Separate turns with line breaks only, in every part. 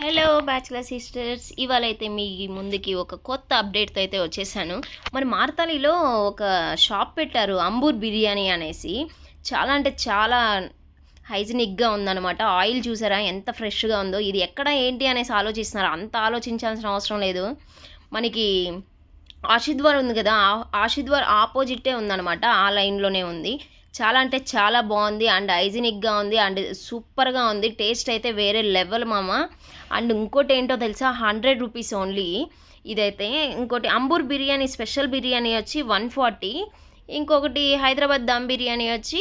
Hello bachelor sisters, ఇవాళ అయితే మీ ముందుకి ఒక కొత్త అప్డేట్తో అయితే వచ్చేసాను. మరి మార్తాలిలో ఒక షాప్ పెట్టారు, అంబూర్ బిర్యానీ అనేసి. చాలా అంటే చాలా హైజినిక్గా ఉందన్నమాట. ఆయిల్ చూసారా ఎంత ఫ్రెష్గా ఉందో. ఇది ఎక్కడ ఏంటి అనేసి ఆలోచిస్తున్నారు. అంత ఆలోచించాల్సిన అవసరం లేదు. మనకి ఆశిద్వార్ ఉంది కదా, ఆశిద్వార్ ఆపోజిటే ఉందన్నమాట. ఆ లైన్లోనే ఉంది. చాలా అంటే చాలా బాగుంది అండ్ హైజినిక్గా ఉంది అండ్ సూపర్గా ఉంది. టేస్ట్ అయితే వేరే లెవెల్ మామ. అండ్ ఇంకోటి ఏంటో తెలుసా, 100 రూపీస్ ఓన్లీ ఇదైతే. ఇంకోటి అంబూర్ బిర్యానీ స్పెషల్ బిర్యానీ వచ్చి 140, ఇంకొకటి హైదరాబాద్ దమ్ బిర్యానీ వచ్చి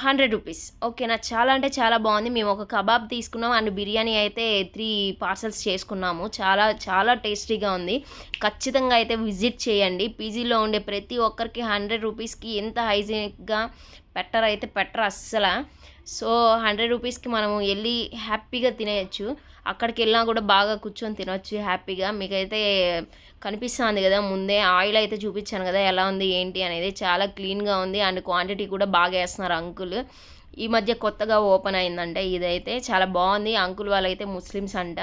100 రూపీస్. ఓకేనా, చాలా అంటే చాలా బాగుంది. మేము ఒక కబాబ్ తీసుకున్నాం అండ్ బిర్యానీ అయితే 3 పార్సల్స్ చేసుకున్నాము. చాలా చాలా టేస్టీగా ఉంది. ఖచ్చితంగా అయితే విజిట్ చేయండి. పీజీలో ఉండే ప్రతి ఒక్కరికి 100 రూపీస్కి ఎంత హైజీనిక్గా పెట్టరు అస్సలు. సో 100 రూపీస్కి మనము వెళ్ళి హ్యాపీగా తినేయచ్చు. అక్కడికి వెళ్ళినా కూడా బాగా కూర్చొని తినొచ్చు హ్యాపీగా. మీకైతే కనిపిస్తుంది కదా, ముందే ఆయిల్ అయితే చూపించాను కదా ఎలా ఉంది ఏంటి అనేది. చాలా క్లీన్గా ఉంది అండ్ క్వాంటిటీ కూడా బాగా వేస్తున్నారు అంకుల్. ఈ మధ్య కొత్తగా ఓపెన్ అయిందంట ఇదైతే. చాలా బాగుంది. అంకుల్ వాళ్ళైతే ముస్లిమ్స్ అంట.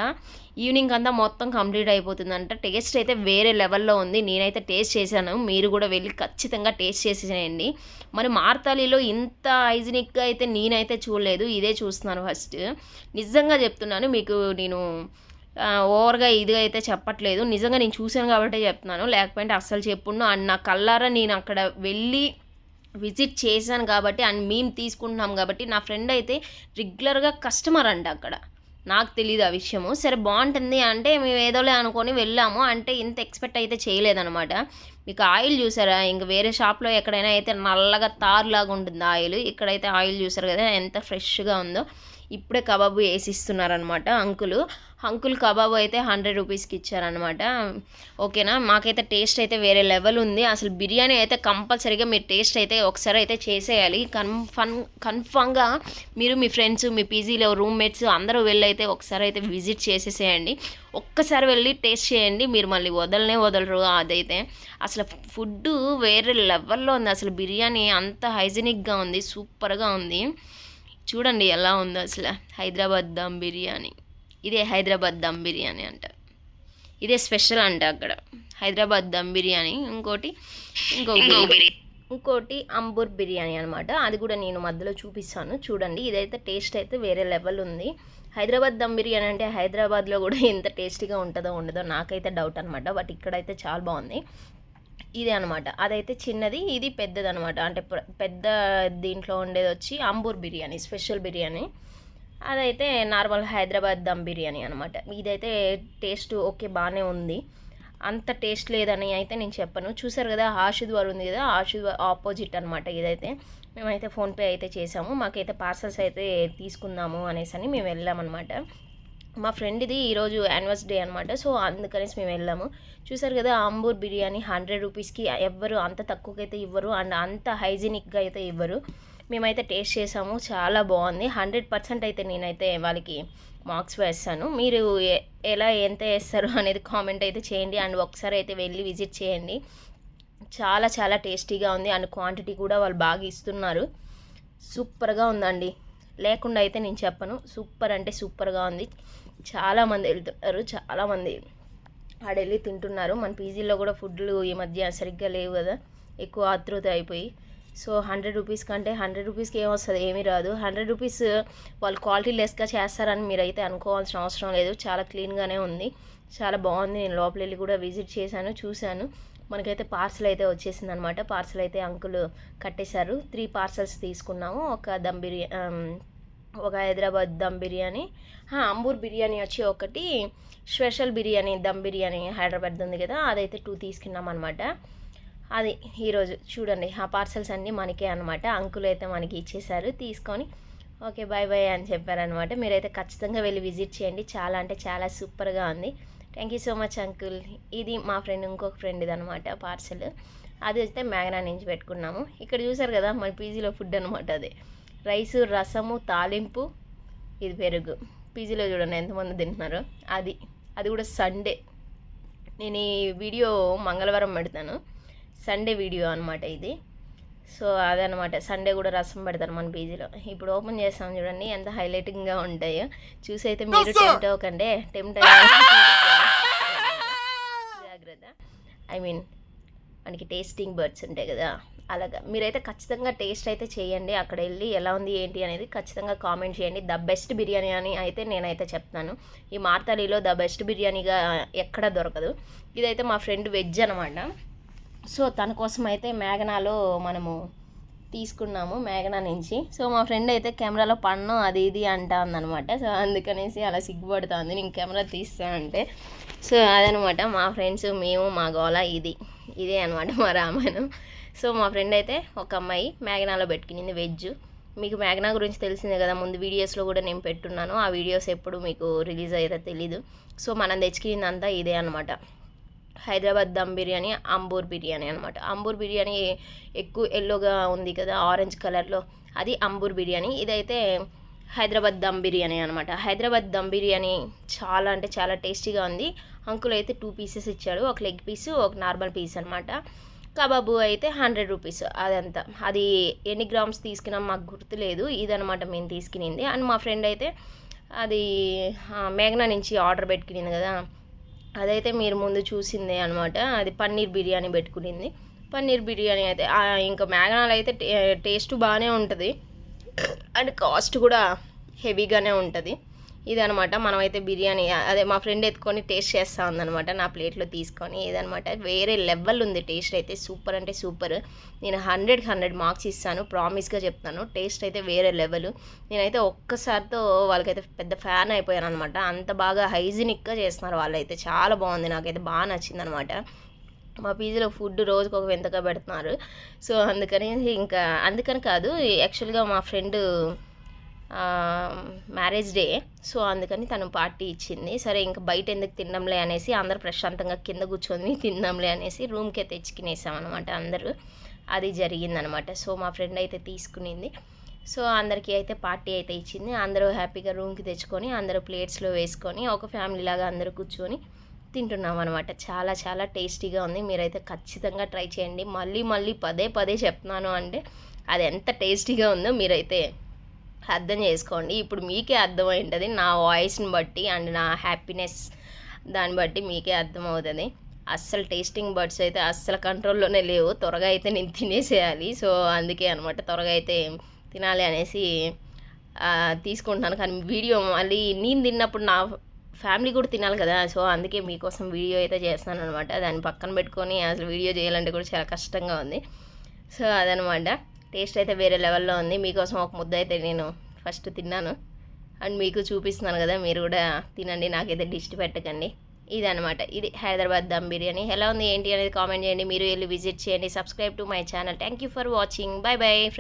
ఈవినింగ్ అంతా మొత్తం కంప్లీట్ అయిపోతుందంట. టేస్ట్ అయితే వేరే లెవెల్లో ఉంది. నేనైతే టేస్ట్ చేశాను, మీరు కూడా వెళ్ళి ఖచ్చితంగా టేస్ట్ చేసేయండి. మరి మార్తాలిలో ఇంత హైజినిక్గా అయితే నేనైతే చూడలేదు, ఇదే చూస్తున్నాను ఫస్ట్. నిజంగా చెప్తున్నాను మీకు, నేను ఓవర్గా ఇదిగా అయితే చెప్పట్లేదు. నిజంగా నేను చూశాను కాబట్టి చెప్తున్నాను, లేకపోతే అస్సలు చెప్పుండు. అండ్ నా కళ్ళారా నేను అక్కడ వెళ్ళి విజిట్ చేశాను కాబట్టి అండ్ మేము తీసుకుంటున్నాం కాబట్టి. నా ఫ్రెండ్ అయితే రెగ్యులర్గా కస్టమర్ అంట అక్కడ. నాకు తెలియదు ఆ విషయము. సరే బాగుంటుంది అంటే మేము ఏదోలే అనుకొని వెళ్ళాము. అంటే ఇంత ఎక్స్పెక్ట్ అయితే చేయలేదన్నమాట. మీకు ఆయిల్ చూసారా, ఇంక వేరే షాప్లో ఎక్కడైనా అయితే నల్లగా తారులాగా ఉంటుంది ఆయిల్. ఇక్కడైతే ఆయిల్ చూసారు కదా ఎంత ఫ్రెష్గా ఉందో. ఇప్పుడే కబాబు వేసిస్తున్నారనమాట అంకుల్ కబాబు అయితే 100 రూపీస్కి ఇచ్చారనమాట. ఓకేనా, మాకైతే టేస్ట్ అయితే వేరే లెవెల్ ఉంది. అసలు బిర్యానీ అయితే కంపల్సరీగా మీరు టేస్ట్ అయితే ఒకసారి అయితే చేసేయాలి. కన్ఫామ్గా మీరు మీ ఫ్రెండ్స్, మీ పీజీలో రూమ్మేట్స్ అందరూ వెళ్ళి అయితే ఒకసారి అయితే విజిట్ చేసేసేయండి. ఒక్కసారి వెళ్ళి టేస్ట్ చేయండి, మీరు మళ్ళీ వదలరు. అదైతే అసలు ఫుడ్ వేరే లెవెల్లో ఉంది. అసలు బిర్యానీ అంత హైజీనిక్గా ఉంది, సూపర్గా ఉంది. చూడండి ఎలా ఉందో అసలు. హైదరాబాద్ దమ్ బిర్యానీ, ఇదే హైదరాబాద్ దమ్ బిర్యానీ అంట. ఇదే స్పెషల్ అంట అక్కడ, హైదరాబాద్ దమ్ బిర్యానీ. ఇంకోటి అంబూర్ బిర్యానీ అనమాట. అది కూడా నేను మధ్యలో చూపిస్తాను చూడండి. ఇదైతే టేస్ట్ అయితే వేరే లెవెల్ ఉంది. హైదరాబాద్ దమ్ బిర్యానీ అంటే హైదరాబాద్లో కూడా ఎంత టేస్టీగా ఉంటుందో ఉండదో నాకైతే డౌట్ అనమాట. బట్ ఇక్కడైతే చాలా బాగుంది. ఇదే అనమాట. అదైతే చిన్నది, ఇది పెద్దది అనమాట. అంటే పెద్ద దీంట్లో ఉండేది వచ్చి అంబూర్ బిర్యానీ స్పెషల్ బిర్యానీ. అదైతే నార్మల్ హైదరాబాద్ దమ్ బిర్యానీ అనమాట. ఇదైతే టేస్ట్ ఓకే బాగానే ఉంది, అంత టేస్ట్ లేదని అయితే నేను చెప్పను. చూసారు కదా ఆశిద్వార్ ఉంది కదా, ఆశిద్వార్ ఆపోజిట్ అనమాట ఇదైతే. మేమైతే ఫోన్పే అయితే చేసాము. మాకైతే పార్సల్స్ అయితే తీసుకుందాము అనేసి అని మేము వెళ్ళామన్నమాట. మా ఫ్రెండ్ది ఈరోజు యానివర్సరీ అనమాట. సో అందుకనేసి మేము వెళ్ళాము. చూసారు కదా అంబూర్ బిర్యానీ 100 రూపీస్కి ఎవ్వరు అంత తక్కువకైతే ఇవ్వరు అండ్ అంత హైజీనిక్గా అయితే ఇవ్వరు. మేమైతే టేస్ట్ చేసాము, చాలా బాగుంది. 100% అయితే నేనైతే వాళ్ళకి మార్క్స్ వేస్తాను. మీరు ఎలా ఎంత వేస్తారు అనేది కామెంట్ అయితే చేయండి అండ్ ఒకసారి అయితే వెళ్ళి విజిట్ చేయండి. చాలా చాలా టేస్టీగా ఉంది అండ్ క్వాంటిటీ కూడా వాళ్ళు బాగా ఇస్తున్నారు. సూపర్గా ఉందండి, లేకుండా అయితే నేను చెప్పను. సూపర్ అంటే సూపర్గా ఉంది. చాలామంది వెళ్తున్నారు, చాలామంది ఆడెళ్ళి తింటున్నారు. మన పీజీలో కూడా ఫుడ్లు ఈ మధ్య సరిగ్గా లేవు కదా, ఎక్కువ ఆతృత అయిపోయి. సో 100 రూపీస్ కంటే 100 రూపీస్కి ఏమొస్తుంది, ఏమీ రాదు. 100 రూపీస్ వాళ్ళు క్వాలిటీ లెస్గా చేస్తారని మీరైతే అనుకోవాల్సిన అవసరం లేదు. చాలా క్లీన్గానే ఉంది, చాలా బాగుంది. నేను లోపల వెళ్ళి కూడా విజిట్ చేశాను, చూశాను. మనకైతే పార్సల్ అయితే వచ్చేసింది అనమాట. పార్సల్ అయితే అంకుల్ కట్టేశారు. 3 పార్సల్స్ తీసుకున్నాము. ఒక దమ్ బిర్యానీ, ఒక హైదరాబాద్ దమ్ బిర్యానీ, అంబూర్ బిర్యానీ వచ్చి ఒకటి, స్పెషల్ బిర్యానీ దమ్ బిర్యానీ హైదరాబాద్ ఉంది కదా అదైతే 2 తీసుకున్నాం అనమాట. అది ఈరోజు చూడండి ఆ పార్సల్స్ అన్నీ మనకే అనమాట. అంకుల్ అయితే మనకి ఇచ్చేసారు, తీసుకొని ఓకే బాయ్ బాయ్ అని చెప్పారనమాట. మీరైతే ఖచ్చితంగా వెళ్ళి విజిట్ చేయండి, చాలా అంటే చాలా సూపర్గా ఉంది. Thank you so much uncle. ఇది మా ఫ్రెండ్ ఇంకొక ఫ్రెండ్ ఇది అనమాట పార్సల్. అది అయితే మ్యాగ్నా నుంచి పెట్టుకున్నాము. ఇక్కడ చూసారు కదా మన పీజీలో ఫుడ్ అనమాట. అదే రైసు, రసము, తాలింపు, ఇది పెరుగు. పీజీలో చూడండి ఎంతమంది తింటున్నారో. అది కూడా సండే. నేను ఈ వీడియో మంగళవారం పెడతాను, సండే వీడియో అనమాట ఇది. సో అదనమాట. సండే కూడా రసం పెడతారు మన పీజీలో. ఇప్పుడు ఓపెన్ చేస్తాం చూడండి ఎంత హైలైటింగ్గా ఉంటాయో. చూసి అయితే మీరు టెంప్ట్ అవ్వకండి. టెంప్ట్ జాగ్రత్త. ఐ మీన్ మనకి టేస్టింగ్ బర్డ్స్ ఉంటాయి కదా, అలాగా మీరైతే ఖచ్చితంగా టేస్ట్ అయితే చేయండి. అక్కడ వెళ్ళి ఎలా ఉంది ఏంటి అనేది ఖచ్చితంగా కామెంట్ చేయండి. ద బెస్ట్ బిర్యానీ అని అయితే నేనైతే చెప్తాను. ఈ మార్తాలిలో ద బెస్ట్ బిర్యానీగా ఎక్కడ దొరకదు. ఇదైతే మా ఫ్రెండ్ వెజ్ అనమాట. సో తన కోసం అయితే మేఘనాలో మనము తీసుకున్నాము, మేఘనా నుంచి. సో మా ఫ్రెండ్ అయితే కెమెరాలో పన్ను అది ఇది అంటా ఉందనమాట. సో అందుకనేసి అలా సిగ్గుపడుతుంది నేను కెమెరా తీస్తానంటే. సో అదనమాట మా ఫ్రెండ్స్, మేము, మా గోల ఇదే అనమాట మా రామాయణం. సో మా ఫ్రెండ్ అయితే ఒక అమ్మాయి మేఘనాలో పెట్టుకునింది వెజ్. మీకు మేఘనా గురించి తెలిసిందే కదా, ముందు వీడియోస్లో కూడా నేను పెట్టున్నాను. ఆ వీడియోస్ ఎప్పుడు మీకు రిలీజ్ అయితే తెలీదు. సో మనం తెచ్చుకునిందంతా ఇదే అనమాట. హైదరాబాద్ దమ్ బిర్యానీ, అంబూర్ బిర్యానీ అనమాట. అంబూర్ బిర్యానీ ఎక్కువ ఎల్లోగా ఉంది కదా ఆరెంజ్ కలర్లో, అది అంబూర్ బిర్యానీ. ఇదైతే హైదరాబాద్ దమ్ బిర్యానీ అనమాట. హైదరాబాద్ దమ్ బిర్యానీ చాలా అంటే చాలా టేస్టీగా ఉంది. అంకుల్ అయితే 2 పీసెస్ ఇచ్చాడు, ఒక లెగ్ పీసు ఒక నార్మల్ పీస్ అనమాట. కబాబు అయితే 100 రూపీస్. అదంతా అది ఎన్ని గ్రామ్స్ తీసుకున్నాం మాకు గుర్తులేదు. ఇదనమాట మేము తీసుకునింది. అండ్ మా ఫ్రెండ్ అయితే అది మేఘనా నుంచి ఆర్డర్ పెట్టుకునింది కదా, అదైతే మీరు ముందు చూసిందే అనమాట. అది పన్నీర్ బిర్యానీ పెట్టుకునింది. పన్నీర్ బిర్యానీ అయితే ఇంకా మేఘనాలు అయితే టేస్ట్ బాగానే ఉంటుంది అండ్ కాస్ట్ కూడా హెవీగానే ఉంటుంది. ఇదనమాట మనమైతే బిర్యానీ అదే మా ఫ్రెండ్ ఎత్తుకొని టేస్ట్ చేస్తూ ఉందనమాట నా ప్లేట్లో తీసుకొని. ఇదనమాట వేరే లెవెల్ ఉంది టేస్ట్ అయితే, సూపర్ అంటే సూపర్. నేను 100కి 100 మార్క్స్ ఇస్తాను, ప్రామిస్గా చెప్తాను. టేస్ట్ అయితే వేరే లెవెల్. నేనైతే ఒక్కసారితో వాళ్ళకైతే పెద్ద ఫ్యాన్ అయిపోయాను అనమాట. అంత బాగా హైజీనిక్గా చేస్తున్నారు వాళ్ళైతే, చాలా బాగుంది. నాకైతే బాగా నచ్చింది అనమాట. మా పీజీలో ఫుడ్ రోజుకు ఒక వింతగా పెడుతున్నారు. సో అందుకని కాదు, యాక్చువల్గా మా ఫ్రెండ్ మ్యారేజ్ డే. సో అందుకని తను పార్టీ ఇచ్చింది. సరే ఇంకా బయట ఎందుకు తినడంలే అనేసి అందరు ప్రశాంతంగా కింద కూర్చొని తిందాంలే అనేసి రూమ్కే తెచ్చుకునేసాం అనమాట అందరూ. అది జరిగిందనమాట. సో మా ఫ్రెండ్ అయితే తీసుకునింది. సో అందరికీ అయితే పార్టీ అయితే ఇచ్చింది. అందరూ హ్యాపీగా రూమ్కి తెచ్చుకొని అందరూ ప్లేట్స్లో వేసుకొని ఒక ఫ్యామిలీ లాగా అందరూ కూర్చొని తింటున్నాం అనమాట. చాలా చాలా టేస్టీగా ఉంది. మీరైతే ఖచ్చితంగా ట్రై చేయండి. మళ్ళీ పదే చెప్తున్నాను అంటే అది ఎంత టేస్టీగా ఉందో మీరైతే అర్థం చేసుకోండి. ఇప్పుడు మీకే అర్థమైంటుంది నా వాయిస్ని బట్టి అండ్ నా హ్యాపీనెస్ దాన్ని బట్టి మీకే అర్థమవుతుంది. అస్సలు టేస్టింగ్ బర్డ్స్ అయితే అస్సలు కంట్రోల్లోనే లేవు. త్వరగా అయితే నేను తినేసేయాలి. సో అందుకే అనమాట త్వరగా అయితే తినాలి అనేసి తీసుకుంటున్నాను. కానీ వీడియో మళ్ళీ నేను తిన్నప్పుడు నా ఫ్యామిలీ కూడా తినాలి కదా. సో అందుకే మీకోసం వీడియో అయితే చేస్తాను అనమాట. దాన్ని పక్కన పెట్టుకొని అసలు వీడియో చేయాలంటే కూడా చాలా కష్టంగా ఉంది. సో అదనమాట. టేస్ట్ అయితే వేరే లెవెల్లో ఉంది. మీకోసం ఒక ముద్ద అయితే నేను ఫస్ట్ తిన్నాను అండ్ మీకు చూపిస్తున్నాను కదా, మీరు కూడా తినండి, నాకైతే దిష్టి పెట్టకండి. ఇదనమాట, ఇది హైదరాబాద్ దమ్ బిర్యానీ. ఎలా ఉంది ఏంటి అనేది కామెంట్ చేయండి. మీరు వెళ్ళి విజిట్ చేయండి. Subscribe to my channel. Thank you for watching. By bye friends.